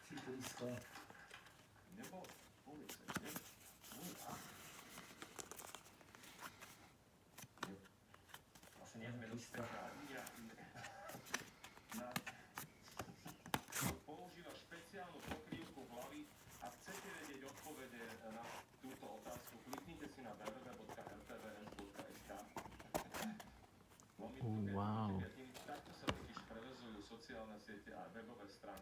Sídlisko. Nebo ulice, ne? Asi nie sme Letisko. Používa špeciálnu pokrývku hlavy a chcete vedieť odpovede na túto otázku, kliknite si na www.rtvs.sk. Wow. Takto sa totiž prevezujú sociálne siete a webové stránky.